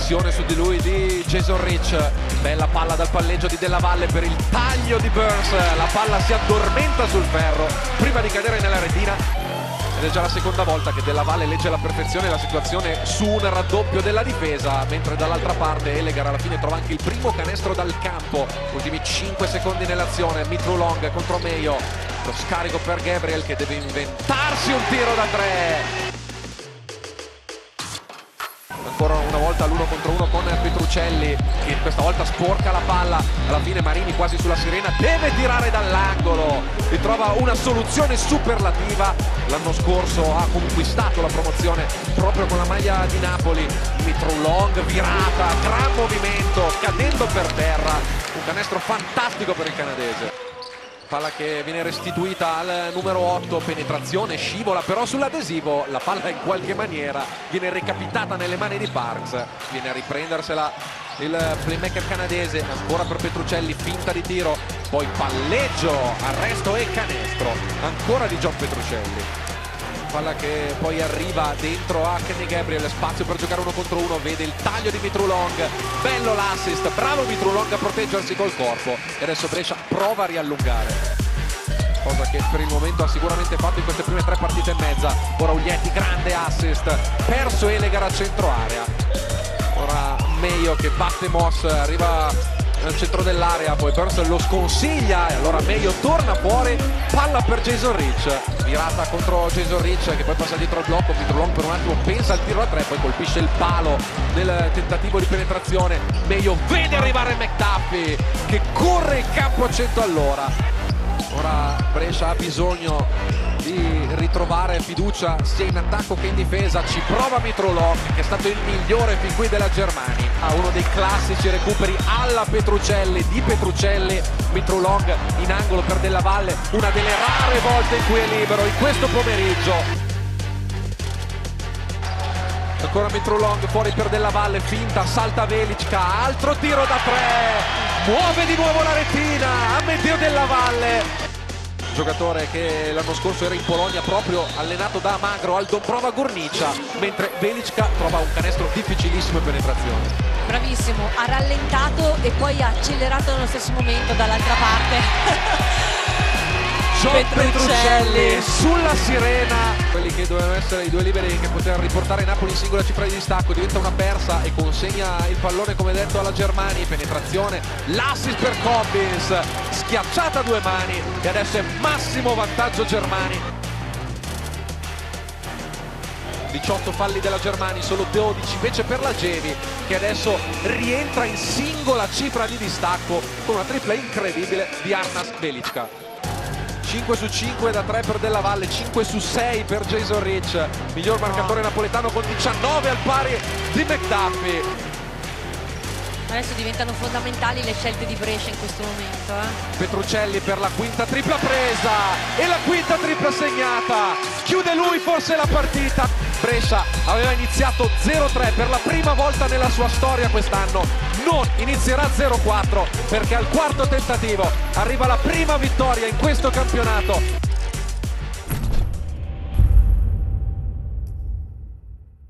pressione su di lui di Jason Rich, bella palla dal palleggio di Della Valle per il taglio di Burns, la palla si addormenta sul ferro prima di cadere nella retina. Ed è già la seconda volta che Della Valle legge alla perfezione la situazione su un raddoppio della difesa, mentre dall'altra parte Elegar alla fine trova anche il primo canestro dal campo. Ultimi 5 secondi nell'azione, Mitru Long contro Meio, lo scarico per Gabriel che deve inventarsi un tiro da 3. Ancora una volta l'1 contro 1 con Petruccelli che questa volta sporca la palla, alla fine Marini quasi sulla sirena deve tirare dall'angolo e trova una soluzione superlativa. L'anno scorso ha conquistato la promozione proprio con la maglia di Napoli. Mitru Long virata, gran movimento, cadendo per terra, un canestro fantastico per il canadese. Palla che viene restituita al numero 8, penetrazione, scivola però sull'adesivo, la palla in qualche maniera viene recapitata nelle mani di Parks, viene a riprendersela il playmaker canadese, ancora per Petruccelli, finta di tiro, poi palleggio, arresto e canestro, ancora di John Petruccelli. Palla che poi arriva dentro a Kenny Gabriel, spazio per giocare 1 contro 1, vede il taglio di Mitru Long, bello l'assist, bravo Mitru Long a proteggersi col corpo e adesso Brescia prova a riallungare, cosa che per il momento ha sicuramente fatto in queste prime 3 partite e mezza. Ora Uglietti, grande assist, perso Elegar a centro area, ora Meio che batte Moss, arriva nel centro dell'area, poi Burns lo sconsiglia e allora Meio torna fuori, palla per Jason Rich, virata contro Jason Rich che poi passa dietro al blocco. Mitru Long per un attimo pensa al tiro a 3, poi colpisce il palo nel tentativo di penetrazione. Meio vede arrivare McDuffie che corre in campo a 100 all'ora. Ora Brescia ha bisogno di ritrovare fiducia sia in attacco che in difesa, ci prova Mitru Long che è stato il migliore fin qui della Germania, ha uno dei classici recuperi alla Petruccelli, di Petruccelli, Mitru Long in angolo per Della Valle, una delle rare volte in cui è libero in questo pomeriggio. Ancora Mitru Long fuori per Della Valle, finta, salta Velicka, altro tiro da 3, muove di nuovo la retina, Amedeo Della Valle, giocatore che l'anno scorso era in Polonia proprio allenato da Magro al Dąbrowa Górnicza, mentre Velicka trova un canestro difficilissimo in penetrazione. Bravissimo, ha rallentato e poi ha accelerato nello stesso momento dall'altra parte. John Petruccelli sulla sirena, quelli che dovevano essere i 2 liberi che potevano riportare Napoli in singola cifra di distacco, diventa una persa e consegna il pallone come detto alla Germania. Penetrazione, l'assist per Cobbins, schiacciata a 2 mani e adesso è massimo vantaggio Germani. 18 falli della Germania, solo 12 invece per la Gevi che adesso rientra in singola cifra di distacco con una tripla incredibile di Arnas Velicka. 5 su 5 da 3 per Della Valle, 5 su 6 per Jason Rich, miglior marcatore napoletano con 19 al pari di McDuffie. Adesso diventano fondamentali le scelte di Brescia in questo momento. Petruccelli per la quinta tripla presa e la quinta tripla segnata, chiude lui forse la partita. Brescia aveva iniziato 0-3 per la prima volta nella sua storia quest'anno, non inizierà 0-4 perché al quarto tentativo arriva la prima vittoria in questo campionato